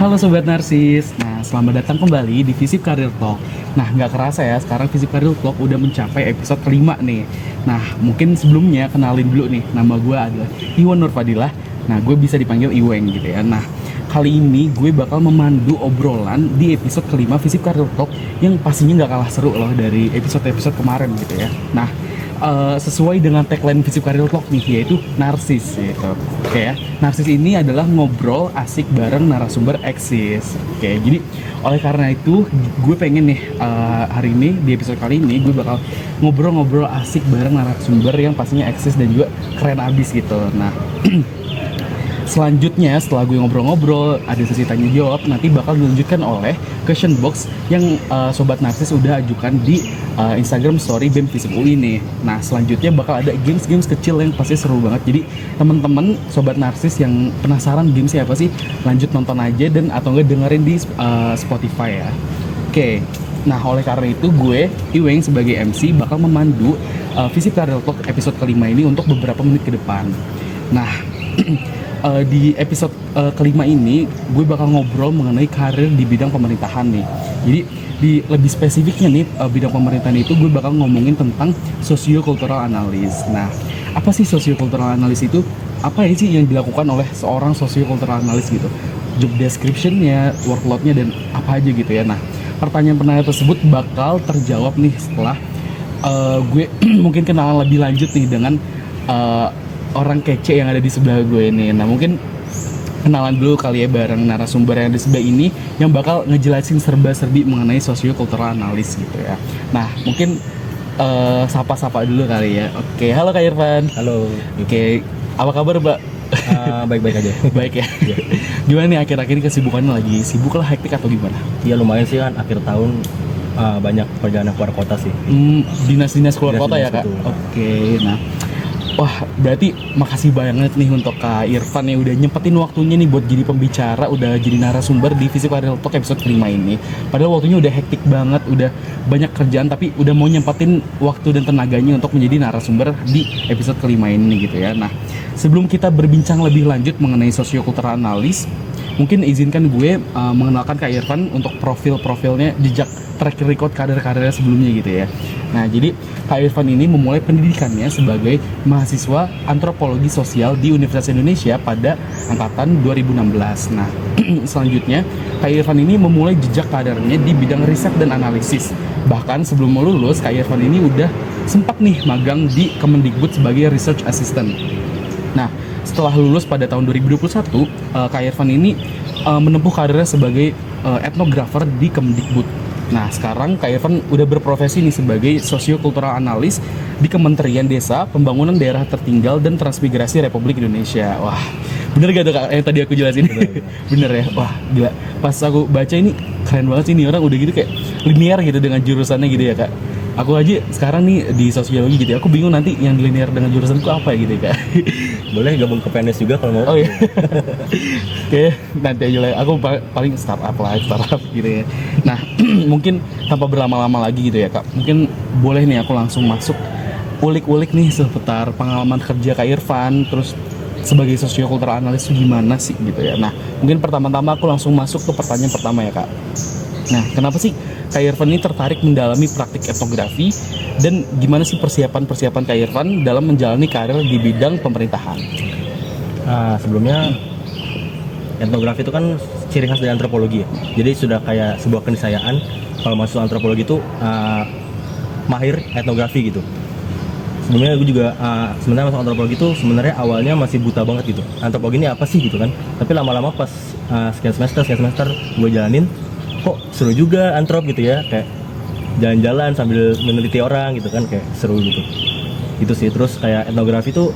Halo Sobat Narsis, nah selamat datang kembali di Visip Career Talk. Nah nggak kerasa ya, sekarang Visip Career Talk udah mencapai episode kelima nih. Nah mungkin sebelumnya kenalin dulu nih, nama gue adalah Iwan Nurfadilah. Nah gue bisa dipanggil Iweng gitu ya. Nah kali ini gue bakal memandu obrolan di episode kelima Visip Career Talk yang pastinya nggak kalah seru loh dari episode-episode kemarin gitu ya. Nah sesuai dengan tagline Visip Career Talk nih, yaitu narsis gitu. Oke ya, narsis ini adalah ngobrol asik bareng narasumber eksis. Oke, jadi oleh karena itu gue pengen nih hari ini di episode kali ini gue bakal ngobrol-ngobrol asik bareng narasumber yang pastinya eksis dan juga keren abis gitu. Nah selanjutnya setelah gue ngobrol-ngobrol, ada sesi tanya jawab, nanti bakal dilanjutkan oleh question box yang Sobat Narsis udah ajukan di Instagram story BEM Visip UI nih. Nah selanjutnya bakal ada games-games kecil yang pasti seru banget. Jadi teman-teman Sobat Narsis yang penasaran gamesnya apa sih, lanjut nonton aja dan atau enggak dengerin di Spotify ya. Oke, nah oleh karena itu gue, Iweng sebagai MC bakal memandu Visip Career Talk episode kelima ini untuk beberapa menit ke depan. Nah di episode kelima ini gue bakal ngobrol mengenai karir di bidang pemerintahan nih. Jadi di lebih spesifiknya nih bidang pemerintahan itu gue bakal ngomongin tentang socio-cultural analysis. Nah, apa sih socio-cultural analysis itu? Apa ya sih yang dilakukan oleh seorang socio-cultural analyst gitu? Job description-nya, workload-nya dan apa aja gitu ya. Nah, pertanyaan-pertanyaan tersebut bakal terjawab nih setelah gue mungkin kenalan lebih lanjut nih dengan orang kece yang ada di sebelah gue ini. Nah mungkin kenalan dulu kali ya bareng narasumber yang di sebelah ini yang bakal ngejelasin serba-serbi mengenai socio-cultural analysis gitu ya. Nah mungkin sapa-sapa dulu kali ya. Oke, halo Kak Irfan. Halo. Oke, apa kabar Mbak? Baik-baik aja. Baik ya. Gimana nih akhir-akhir ini kesibukannya, lagi sibuk lah, hektik atau gimana? Ya lumayan sih kan akhir tahun, banyak perjalanan keluar kota sih. Dinas-dinas keluar kota ya Kak? Betul. Oke, nah wah, berarti makasih banget nih untuk Kak Irfan yang udah nyempetin waktunya nih buat jadi pembicara, udah jadi narasumber di Visip Career Talk episode kelima ini. Padahal waktunya udah hektik banget, udah banyak kerjaan, tapi udah mau nyempetin waktu dan tenaganya untuk menjadi narasumber di episode kelima ini gitu ya. Nah, sebelum kita berbincang lebih lanjut mengenai socio-cultural analysis, mungkin izinkan gue mengenalkan Kak Irfan untuk profil-profilnya, jejak track record karir-karirnya sebelumnya gitu ya. Nah, jadi Kak Irfan ini memulai pendidikannya sebagai mahasiswa antropologi sosial di Universitas Indonesia pada angkatan 2016. Nah, selanjutnya Kak Irfan ini memulai jejak karirnya di bidang riset dan analisis. Bahkan sebelum lulus, Kak Irfan ini udah sempat nih magang di Kemendikbud sebagai research assistant. Nah, setelah lulus pada tahun 2021, Kak Irfan ini menempuh karirnya sebagai etnografer di Kemendikbud. Nah, sekarang Kak Irfan udah berprofesi nih sebagai socio-cultural analis di Kementerian Desa, Pembangunan Daerah Tertinggal dan Transmigrasi Republik Indonesia. Wah, bener gak tuh Kak yang tadi aku jelasin? Bener ya? Wah, gila. Pas aku baca ini, keren banget sih ini orang udah gitu kayak linear gitu dengan jurusannya gitu ya Kak. Aku aja sekarang nih di sosiologi gitu ya, aku bingung nanti yang linear dengan jurusan itu apa gitu ya Kak. Boleh gabung ke PNS juga kalau mau. Oh iya. Oke, nanti aja lah. Aku paling startup gitu ya. Nah, mungkin tanpa berlama-lama lagi gitu ya Kak. Mungkin boleh nih aku langsung masuk ulik-ulik nih seputar pengalaman kerja Kak Irfan, terus sebagai socio-cultural analis gimana sih gitu ya. Nah, mungkin pertama-tama aku langsung masuk ke pertanyaan pertama ya Kak. Nah, kenapa sih Kak Irfan ini tertarik mendalami praktik etnografi dan gimana sih persiapan-persiapan Kak Irfan dalam menjalani karir di bidang pemerintahan? Sebelumnya etnografi itu kan ciri khas dari antropologi ya. Jadi sudah kayak sebuah keniscayaan kalau masuk antropologi itu mahir etnografi gitu. Sebelumnya gue juga sebenarnya masuk antropologi itu sebenarnya awalnya masih buta banget gitu. Antropologi ini apa sih gitu kan? Tapi lama-lama pas sekian semester gue jalanin, kok seru juga antrop gitu ya, kayak jalan-jalan sambil meneliti orang gitu kan, kayak seru gitu. Itu sih. Terus kayak etnografi itu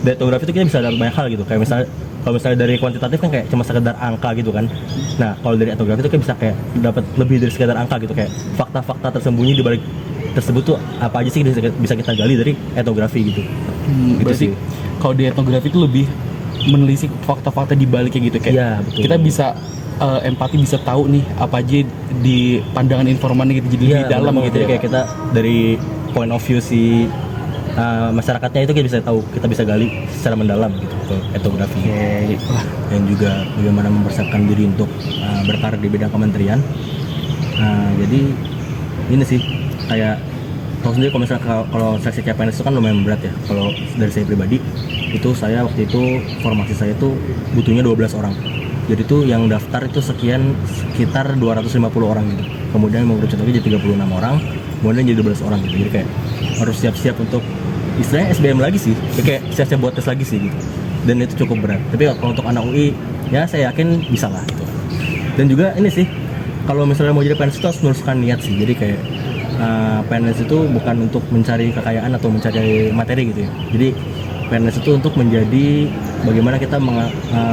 dari etnografi itu kita bisa dapat banyak hal gitu, kayak misalnya kalau misalnya dari kuantitatif kan kayak cuma sekedar angka gitu kan. Nah kalau dari etnografi itu kita bisa kayak dapat lebih dari sekedar angka gitu, kayak fakta-fakta tersembunyi di balik tersebut tuh apa aja sih bisa kita gali dari etnografi gitu. Itu Berarti sih. kalau di etnografi itu lebih menelisik fakta-fakta di baliknya gitu, kayak Iya, betul. kita bisa empati, bisa tahu nih apa aja di pandangan informannya gitu, jadi Iya, di dalam bener, gitu ya kayak kita dari point of view si masyarakatnya itu kita bisa tahu, kita bisa gali secara mendalam gitu ke etnografi. Wah, Dan juga bagaimana mempersiapkan diri untuk berkarir di bidang kementerian. Jadi ini sih kayak tahu sendiri kalau misalnya kalau seleksi CPNS itu kan lumayan berat ya. Kalau dari saya pribadi itu saya waktu itu formasi saya itu butuhnya 12 orang. Jadi tuh yang daftar itu sekitar 250 orang gitu. Kemudian mau lagi jadi 36 orang, kemudian jadi 12 orang gitu. Jadi kayak harus siap-siap untuk istilahnya SBM lagi sih. Jadi kayak siap-siap buat tes lagi sih gitu. Dan itu cukup berat. Tapi kalau untuk anak UI ya saya yakin bisa lah gitu. Dan juga ini sih kalau misalnya mau jadi PNS itu harus meluruskan niat sih. Jadi kayak PNS itu bukan untuk mencari kekayaan atau mencari materi gitu ya. Jadi PNS itu untuk menjadi bagaimana kita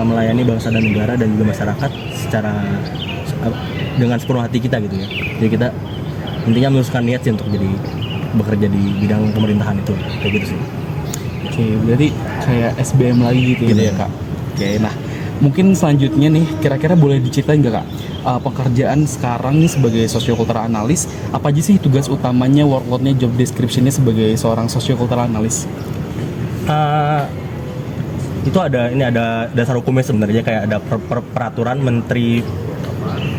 melayani bangsa dan negara dan juga masyarakat secara dengan sepenuh hati kita gitu ya. Jadi kita intinya meluruskan niat sih untuk jadi bekerja di bidang pemerintahan itu kayak gitu sih. Oke, berarti kayak SBM lagi gitu Gitu ya ya. Kak. Oke, nah mungkin selanjutnya nih kira-kira boleh diceritain nggak Kak pekerjaan sekarang nih sebagai sociocultural analis, apa aja sih tugas utamanya, workloadnya, job description-nya sebagai seorang sociocultural analis? Itu ada dasar hukumnya sebenarnya, kayak ada peraturan Menteri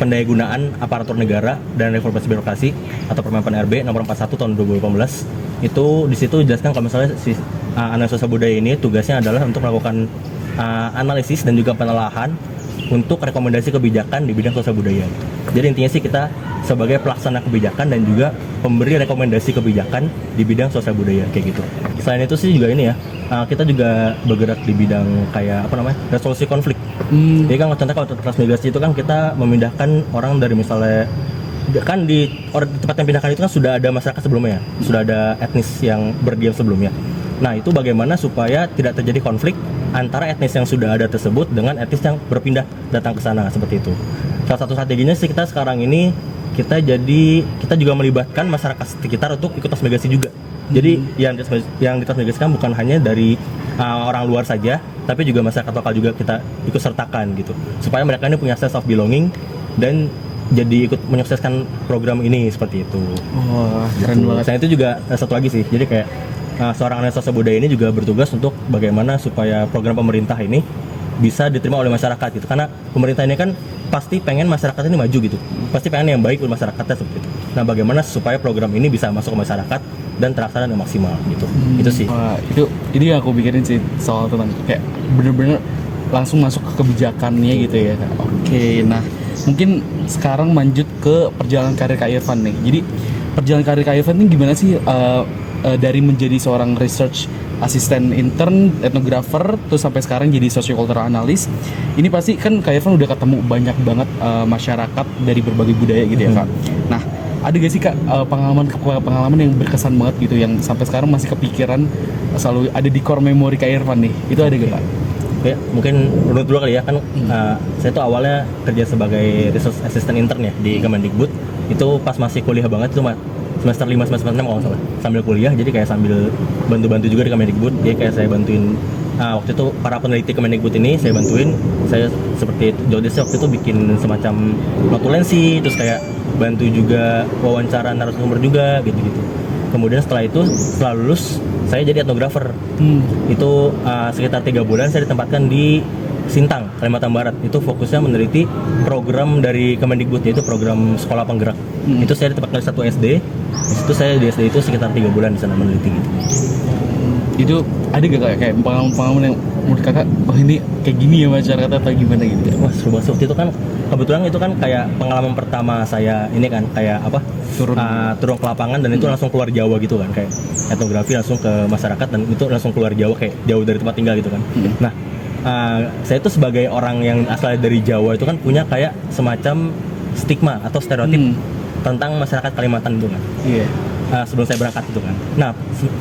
Pendayagunaan Aparatur Negara dan Reformasi Birokrasi atau Permen RB nomor 41 tahun 2018. Itu di situ dijelaskan kalau misalnya si analis sosial budaya ini tugasnya adalah untuk melakukan analisis dan juga penelaahan untuk rekomendasi kebijakan di bidang sosial budaya. Jadi intinya sih kita sebagai pelaksana kebijakan dan juga pemberi rekomendasi kebijakan di bidang sosial budaya kayak gitu. Selain itu sih juga ini ya, kita juga bergerak di bidang kayak resolusi konflik. Jadi kan contohnya kalau transmigrasi itu kan kita memindahkan orang dari misalnya kan di tempat yang pindahkan itu kan sudah ada masyarakat sebelumnya, sudah ada etnis yang berdiam sebelumnya. Nah itu bagaimana supaya tidak terjadi konflik antara etnis yang sudah ada tersebut dengan etnis yang berpindah datang ke sana seperti itu. Salah satu strateginya sih kita sekarang ini kita juga melibatkan masyarakat sekitar untuk ikut transmigrasi juga. Jadi yang ditransmigrasikan bukan hanya dari orang luar saja, tapi juga masyarakat lokal juga kita ikut sertakan gitu. Supaya mereka ini punya sense of belonging dan jadi ikut menyukseskan program ini seperti itu. Wah, keren banget. Selain itu juga satu lagi sih, jadi kayak seorang analis sosial budaya ini juga bertugas untuk bagaimana supaya program pemerintah ini bisa diterima oleh masyarakat gitu. Karena pemerintah ini kan pasti pengen masyarakat ini maju gitu, pasti pengen yang baik buat masyarakatnya seperti itu. Nah bagaimana supaya program ini bisa masuk ke masyarakat dan terlaksana dengan maksimal gitu. Itu sih. Wah, itu yang aku pikirin sih soal tentang kayak bener-bener langsung masuk ke kebijakannya gitu ya Kak. Oke, nah mungkin sekarang lanjut ke perjalanan karir Kak Irfan nih. Jadi perjalanan karir Kak Irfan ini gimana sih dari menjadi seorang research asisten intern, etnografer, terus sampai sekarang jadi sociocultural analis. Ini pasti kan Kak Irfan udah ketemu banyak banget masyarakat dari berbagai budaya gitu ya Kak. Nah, ada gak sih Kak pengalaman yang berkesan banget gitu yang sampai sekarang masih kepikiran, selalu ada di core memory Kak Irfan nih? Itu ada gak Kak? Ya, mungkin menurut dulu kali ya kan saya tuh awalnya kerja sebagai research assistant intern ya di Kemendikbud. Itu pas masih kuliah banget tuh semester 5 semester 6 kalau nggak salah, sambil kuliah, jadi kayak sambil bantu-bantu juga di Kemendikbud. Jadi kayak saya bantuin waktu itu para peneliti Kemendikbud ini saya bantuin, saya seperti jodesnya waktu itu bikin semacam notulensi, terus kayak bantu juga wawancara narasumber juga gitu-gitu. Kemudian setelah itu, setelah lulus saya jadi etnografer. Itu sekitar 3 bulan saya ditempatkan di Sintang, Kalimantan Barat. Itu fokusnya meneliti program dari Kemendikbud, yaitu program sekolah penggerak. Itu saya ditempatkan di 1 SD. Di situ saya di SD itu sekitar 3 bulan di sana meneliti gitu. Itu ada gak kayak pengalaman yang menurut Kakak, oh ini kayak gini ya masyarakat atau gimana gitu? Wah seru banget waktu itu kan, kebetulan itu kan kayak pengalaman pertama saya ini kan kayak turun ke lapangan dan itu langsung keluar Jawa gitu kan, kayak etnografi langsung ke masyarakat dan itu langsung keluar Jawa, kayak jauh dari tempat tinggal gitu kan. Nah saya itu sebagai orang yang asal dari Jawa itu kan punya kayak semacam stigma atau stereotip tentang masyarakat Kalimantan itu kan. Iya. Sebelum saya berangkat itu kan. Nah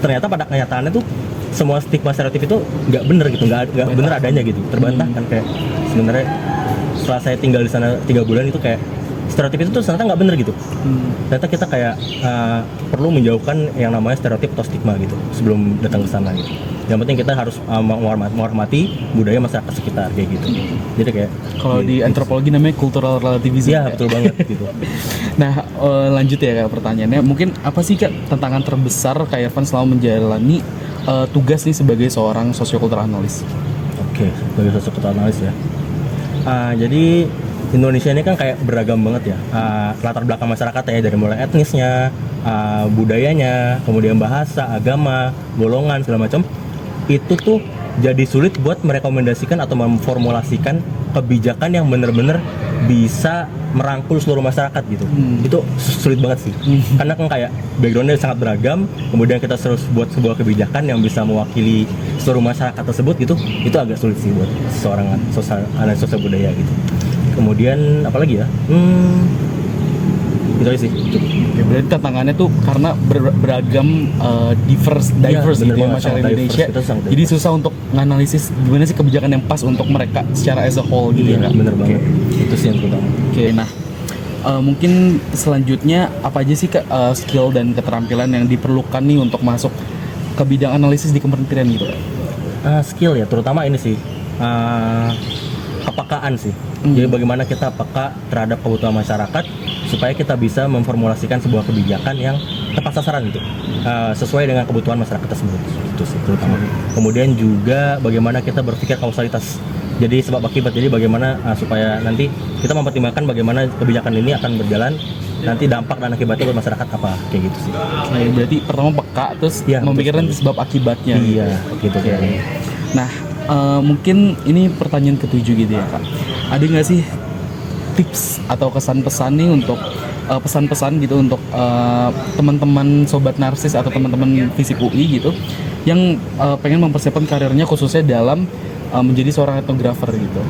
ternyata pada kenyataannya tuh semua stigma stereotip itu nggak bener gitu, nggak bener adanya gitu, terbantahkan. Kayak sebenarnya setelah saya tinggal di sana 3 bulan itu kayak stereotip itu tuh ternyata nggak bener gitu. Ternyata kita kayak perlu menjauhkan yang namanya stereotip atau stigma gitu sebelum datang ke sana gitu. Yang penting kita harus menghormati budaya masyarakat sekitar kayak gitu. Jadi kayak Kalau di antropologi namanya cultural relativism. iya betul banget gitu. Nah, lanjut ya Kak pertanyaannya. Mungkin apa sih Kak tantangan terbesar Kak Irfan selama menjalani tugas nih sebagai seorang sosiokultural analis? Oke, sebagai sosiokultural analis ya. Jadi Indonesia ini kan kayak beragam banget ya, latar belakang masyarakat ya, dari mulai etnisnya, budayanya, kemudian bahasa, agama, golongan segala macam. Itu tuh jadi sulit buat merekomendasikan atau memformulasikan kebijakan yang benar-benar bisa merangkul seluruh masyarakat gitu. Itu sulit banget sih. Karena kan kayak backgroundnya sangat beragam, kemudian kita harus buat sebuah kebijakan yang bisa mewakili seluruh masyarakat tersebut gitu. Itu agak sulit sih buat seorang analis sosial budaya gitu. Kemudian apalagi ya? Itu aja sih. Oke, berarti tantangannya tuh karena beragam diverse Iya, gitu bener ya banget, masyarakat sangat Indonesia. diverse, itu sangat Jadi diverse. susah untuk nganalisis gimana sih kebijakan yang pas untuk mereka secara as a whole gitu ya Kak. Bener Oke. banget. Itu sih yang terutama. Oke, nah mungkin selanjutnya apa aja sih Kak skill dan keterampilan yang diperlukan nih untuk masuk ke bidang analisis di kementerian gitu Kak? Skill ya, terutama ini sih kepekaan sih. Jadi bagaimana kita peka terhadap kebutuhan masyarakat supaya kita bisa memformulasikan sebuah kebijakan yang tepat sasaran gitu, sesuai dengan kebutuhan masyarakat tersebut. Itu sih terutama. Kemudian juga bagaimana kita berpikir kausalitas. Jadi sebab akibat. Jadi bagaimana supaya nanti kita mempertimbangkan bagaimana kebijakan ini akan berjalan, nanti dampak dan akibatnya buat masyarakat apa, kayak gitu sih. Oke, berarti pertama peka terus Iya, memikirkan betul sekali. sebab akibatnya. Iya, gitu Oke. kayak. Nah, mungkin ini pertanyaan ketujuh gitu ya Kak. Ada nggak sih tips atau kesan-pesan nih untuk pesan-pesan gitu untuk teman-teman sobat narsis atau teman-teman Visip UI gitu yang pengen mempersiapkan karirnya khususnya dalam menjadi seorang etnografer gitu.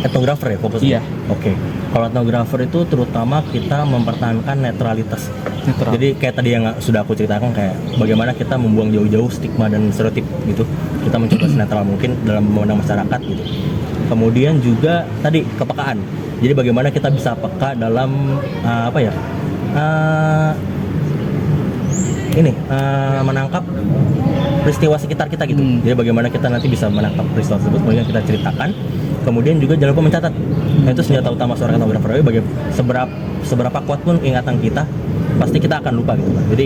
Etnografer ya fokusnya? Iya. Oke. Kalau etnografer itu terutama kita mempertahankan netralitas. Netral. Jadi kayak tadi yang sudah aku ceritakan, kayak bagaimana kita membuang jauh-jauh stigma dan stereotip gitu. Kita mencoba senetral mungkin dalam memandang masyarakat gitu. Kemudian juga tadi kepekaan. Jadi bagaimana kita bisa peka dalam menangkap peristiwa sekitar kita gitu. Jadi bagaimana kita nanti bisa menangkap peristiwa tersebut, kemudian kita ceritakan. Kemudian juga jangan lupa mencatat. Nah, itu senjata utama seorang etnografer. Seberapa kuat pun ingatan kita, pasti kita akan lupa gitu kan. Jadi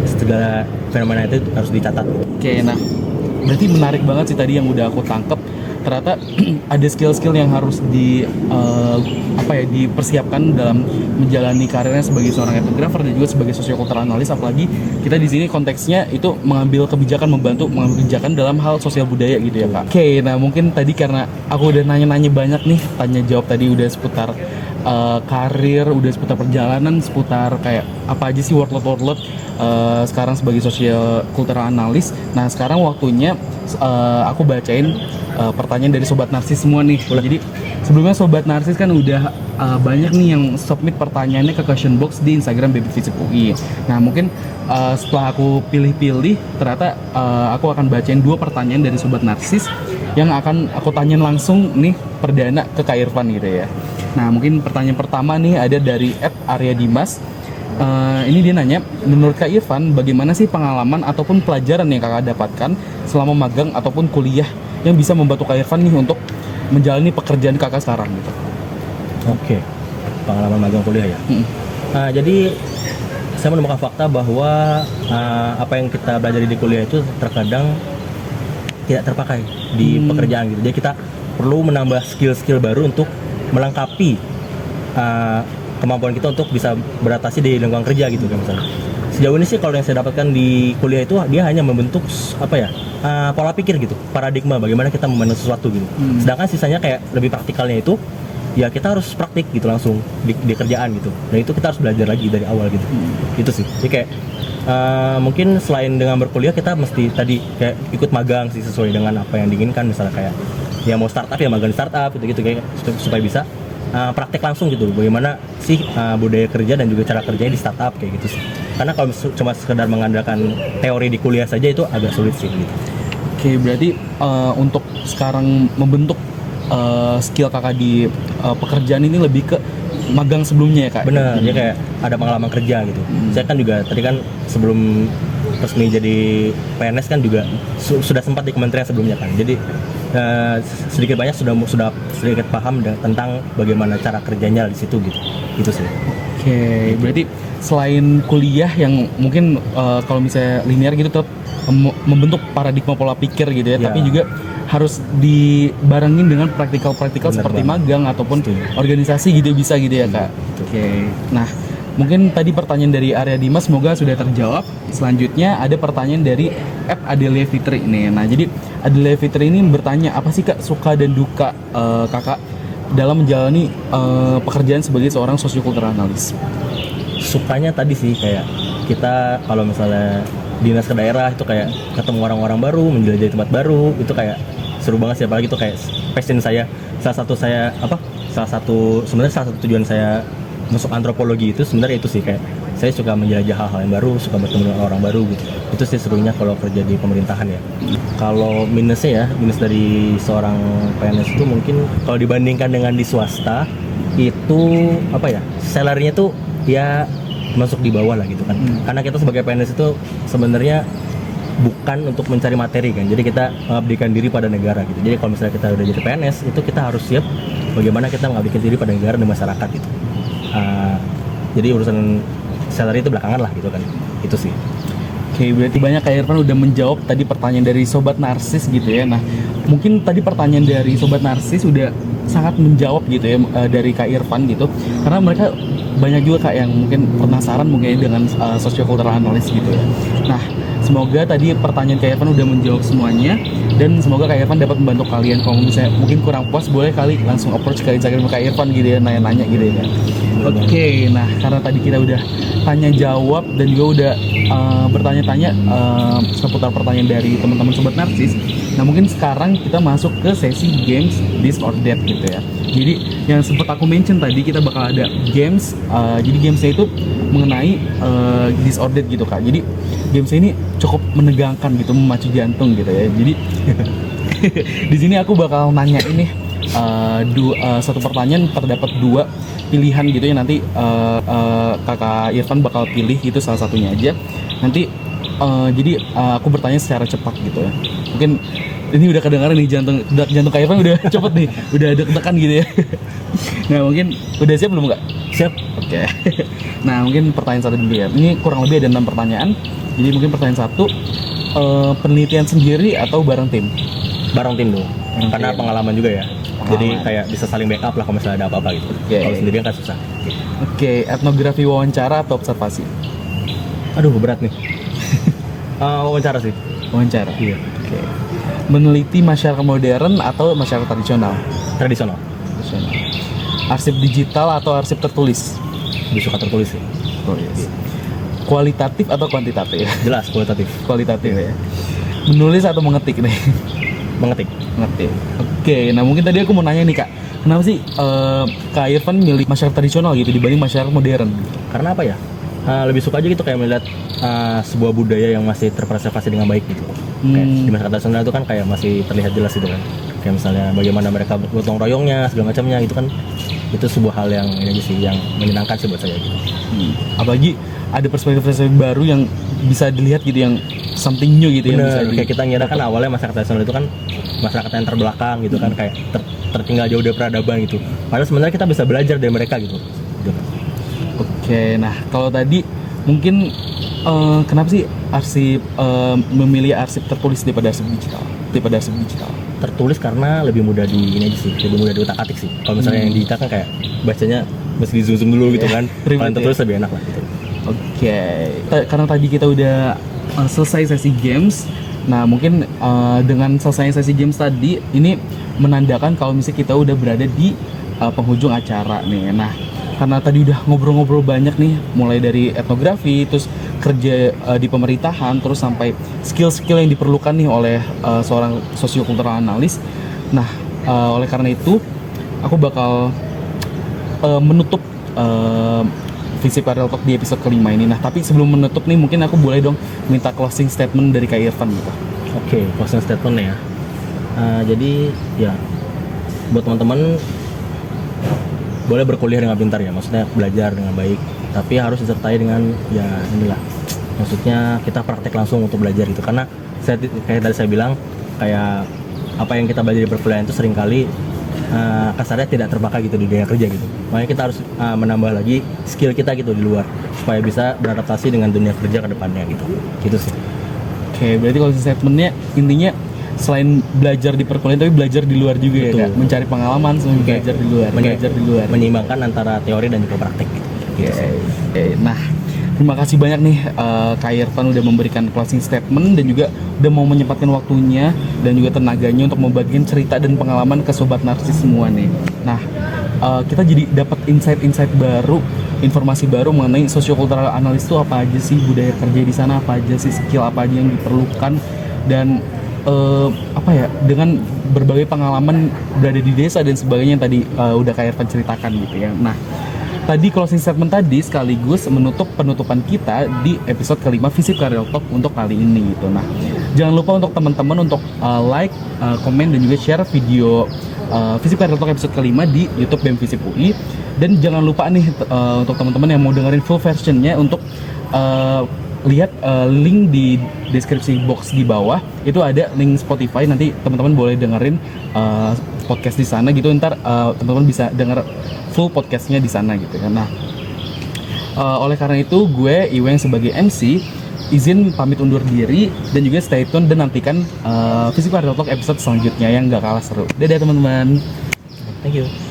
segala fenomena itu harus dicatat. Oke, nah berarti menarik banget sih tadi yang udah aku tangkep. Ternyata ada skill-skill yang harus dipersiapkan dalam menjalani karirnya sebagai seorang etnografer dan juga sebagai sosiokultural analis. Apalagi kita di sini konteksnya itu membantu mengambil kebijakan dalam hal sosial budaya gitu ya Kak. Oke, nah mungkin tadi karena aku udah nanya-nanya banyak nih, tanya jawab tadi udah seputar karir, udah seputar perjalanan, seputar kayak apa aja sih workload sekarang sebagai sosiokultural analis. Nah sekarang waktunya aku bacain pertanyaan dari sobat narsis semua nih. Jadi sebelumnya sobat narsis kan udah banyak nih yang submit pertanyaannya ke question box di Instagram Baby Visip UI. Nah mungkin setelah aku pilih-pilih, ternyata aku akan bacain 2 pertanyaan dari sobat narsis yang akan aku tanyain langsung nih perdana ke Kak Irfan gitu ya. Nah mungkin pertanyaan pertama nih ada dari @aryadimas. Ini dia nanya, menurut Kak Irfan bagaimana sih pengalaman ataupun pelajaran yang kakak dapatkan selama magang ataupun kuliah yang bisa membantu Kak Irfan nih untuk menjalani pekerjaan kakak sekarang gitu? Oke. Pengalaman magang kuliah ya. Jadi saya menemukan fakta bahwa apa yang kita belajar di kuliah itu terkadang tidak terpakai di pekerjaan gitu. Jadi kita perlu menambah skill-skill baru untuk melengkapi kemampuan kita untuk bisa beradaptasi di lingkungan kerja gitu kan misalnya. Sejauh ini sih kalau yang saya dapatkan di kuliah itu dia hanya membentuk pola pikir gitu, paradigma bagaimana kita memandang sesuatu gitu. Sedangkan sisanya kayak lebih praktikalnya itu ya kita harus praktik gitu langsung di kerjaan gitu. Dan itu kita harus belajar lagi dari awal gitu. Itu sih. Jadi kayak mungkin selain dengan berkuliah kita mesti tadi kayak ikut magang sih sesuai dengan apa yang diinginkan, misalnya kayak ya mau startup ya magang di startup gitu kayak supaya bisa praktek langsung gitu bagaimana sih budaya kerja dan juga cara kerjanya di startup kayak gitu sih. Karena kalau cuma sekedar mengandalkan teori di kuliah saja itu agak sulit sih gitu. Oke, berarti untuk sekarang membentuk skill kakak di pekerjaan ini lebih ke magang sebelumnya ya Kak? Bener, ya kayak ada pengalaman kerja gitu. Saya kan juga tadi kan sebelum resmi jadi PNS kan juga sudah sempat di kementerian sebelumnya kan. Jadi sedikit banyak sudah sedikit paham tentang bagaimana cara kerjanya di situ gitu. Itu sih. Oke, berarti selain kuliah yang mungkin kalau misalnya linear gitu tetap membentuk paradigma pola pikir gitu ya, Ya. tapi juga harus dibarengin dengan praktikal-praktikal Bener seperti banget. magang ataupun Setuju. organisasi gitu bisa gitu ya Kak. Oke. Nah, mungkin tadi pertanyaan dari Arya Dimas semoga sudah terjawab. Selanjutnya ada pertanyaan dari Adelia Fitri nih. Nah, jadi Adelia Fitri ini bertanya apa sih Kak suka dan duka Kakak dalam menjalani pekerjaan sebagai seorang sosiokultural analis? Sukanya tadi sih kayak kita kalau misalnya dinas ke daerah itu kayak ketemu orang-orang baru, menjelajahi tempat baru, itu kayak seru banget sih, apalagi itu kayak passion saya. Salah satu tujuan saya masuk antropologi itu sebenarnya itu sih, kayak saya suka menjelajah hal-hal yang baru, suka bertemu dengan orang baru gitu. Itu sih serunya kalau kerja di pemerintahan ya. Kalau minusnya ya, minus dari seorang PNS itu mungkin kalau dibandingkan dengan di swasta itu apa ya, salary-nya tuh ya masuk di bawah lah gitu kan. Karena kita sebagai PNS itu sebenarnya bukan untuk mencari materi kan, jadi kita mengabdikan diri pada negara gitu. Jadi kalau misalnya kita udah jadi PNS itu kita harus siap bagaimana kita mengabdikan diri pada negara dan masyarakat gitu. Jadi urusan salary itu belakangan lah gitu kan, itu sih. Oke, berarti banyak Kak Irfan udah menjawab tadi pertanyaan dari Sobat Narsis gitu ya. Nah, mungkin tadi pertanyaan dari Sobat Narsis udah sangat menjawab gitu ya dari Kak Irfan gitu. Karena mereka banyak juga Kak yang mungkin penasaran mungkin dengan sosiokultural analis gitu ya. Nah, semoga tadi pertanyaan Kak Irfan udah menjawab semuanya dan semoga Kak Irfan dapat membantu kalian. Kalau misalnya mungkin kurang puas boleh kali langsung approach ke Instagram Kak Irfan gitu ya, nanya-nanya gitu ya. Oke, nah karena tadi kita udah tanya jawab dan juga udah bertanya-tanya seputar pertanyaan dari teman-teman Sobat Narsis. Nah mungkin sekarang kita masuk ke sesi games this or that gitu ya. Jadi yang sempat aku mention tadi kita bakal ada games. Jadi gamesnya itu mengenai this or that gitu Kak. Jadi games ini cukup menegangkan gitu, memacu jantung gitu ya. Jadi di sini aku bakal nanya ini satu pertanyaan terdapat dua pilihan gitu ya, nanti Kakak Irfan bakal pilih itu salah satunya aja. Nanti jadi aku bertanya secara cepat gitu ya. Mungkin ini udah kedengaran nih jantung Kak Irfan udah cepet nih, udah deg-degan gitu ya. Nah mungkin udah siap belum Kak? Siap. Oke. Nah mungkin pertanyaan satu dulu ya. Ini kurang lebih ada 6 pertanyaan. Jadi mungkin pertanyaan satu, penelitian sendiri atau bareng tim? Bareng tim dulu. Karena Tim. pengalaman juga ya. Jadi Pengalaman. kayak bisa saling backup lah kalau misalnya ada apa-apa gitu. Oke. Kalau sendirian kan susah. Oke, etnografi wawancara atau observasi? Aduh berat nih. Wawancara sih. Wawancara. Iya. Oke. Meneliti masyarakat modern atau masyarakat tradisional? Tradisional. Tradisional. Arsip digital atau arsip tertulis? Lebih suka tertulis sih. Tertulis. Kualitatif atau kuantitatif? Jelas kualitatif. Kualitatif ya. Menulis atau mengetik nih? Mengetik. Mengetik. Oke, nah mungkin tadi aku mau nanya nih Kak, kenapa sih Kak Irfan milih masyarakat tradisional gitu dibanding masyarakat modern? Karena apa ya? Lebih suka aja gitu kayak melihat sebuah budaya yang masih terpreservasi dengan baik gitu. Kayak di masyarakat tradisional itu kan kayak masih terlihat jelas gitu kan. Kayak misalnya bagaimana mereka gotong royongnya segala macamnya gitu kan. Itu sebuah hal yang ini aja sih yang menyenangkan sih buat saya gitu. Apalagi ada perspektif-perspektif baru yang bisa dilihat gitu, yang something new gitu yang bisa Bener, kayak kita ngira kan awalnya masyarakat tradisional itu kan masyarakat yang terbelakang gitu kan, kayak tertinggal jauh dari peradaban gitu. Padahal sebenarnya kita bisa belajar dari mereka gitu. Oke, nah kalau tadi mungkin kenapa sih arsip memilih arsip tertulis daripada arsip digital? Tertulis karena lebih mudah di ini aja sih, lebih mudah diutak-atik sih. Kalau misalnya yang digital kan kayak bacanya mesti di zoom dulu gitu kan. Kalau yang tertulis lebih enak lah gitu. Oke, karena tadi kita udah selesai sesi games. Nah mungkin dengan selesai sesi games tadi ini menandakan kalau misalnya kita udah berada di penghujung acara nih. Nah karena tadi udah ngobrol-ngobrol banyak nih, mulai dari etnografi, terus kerja di pemerintahan, terus sampai skill-skill yang diperlukan nih oleh seorang sosiokultural analis. Nah oleh karena itu aku bakal menutup Visi Parel Talk di episode kelima ini. Nah tapi sebelum menutup nih mungkin aku boleh dong minta closing statement dari Kak Irfan gitu. Oke, closing statement ya. Jadi ya buat teman-teman boleh berkuliah dengan pintar ya, maksudnya belajar dengan baik, tapi harus disertai dengan ya inilah, maksudnya kita praktek langsung untuk belajar gitu. Karena kayak tadi saya bilang, kayak apa yang kita belajar di perkuliahan itu seringkali kasarnya tidak terpakai gitu di dunia kerja gitu. Makanya kita harus menambah lagi skill kita gitu di luar supaya bisa beradaptasi dengan dunia kerja ke depannya gitu sih. Oke, berarti kalau statementnya intinya selain belajar di perkuliahan tapi belajar di luar juga. Betul. Ya Kak? Mencari pengalaman sama belajar di luar. Belajar di luar. Menyeimbangkan antara teori dan juga praktek gitu. Oke. Nah, terima kasih banyak nih Kak Irfan udah memberikan closing statement dan juga udah mau menyempatkan waktunya dan juga tenaganya untuk membagikan cerita dan pengalaman ke sobat narsis semua nih. Nah, kita jadi dapat insight-insight baru, informasi baru mengenai sociocultural analysis itu apa aja sih, budaya kerja di sana apa aja sih, skill apa aja yang diperlukan, dan dengan berbagai pengalaman berada di desa dan sebagainya yang tadi udah Kak Irfan ceritakan gitu ya. Nah, tadi closing statement tadi sekaligus menutup penutupan kita di episode kelima Visip Career Talk untuk kali ini gitu. Nah, jangan lupa untuk teman-teman untuk like, komen dan juga share video Visip Career Talk episode kelima di YouTube BEM Visip UI. Dan jangan lupa nih untuk teman-teman yang mau dengerin full versionnya untuk lihat link di deskripsi box di bawah, itu ada link Spotify, nanti teman-teman boleh dengerin podcast di sana gitu. Ntar teman-teman bisa denger full podcastnya di sana gitu kan. Nah, oleh karena itu gue Iweng sebagai MC izin pamit undur diri dan juga stay tune dan nantikan Visip Career Talk episode selanjutnya yang gak kalah seru. Dadah teman-teman. Thank you.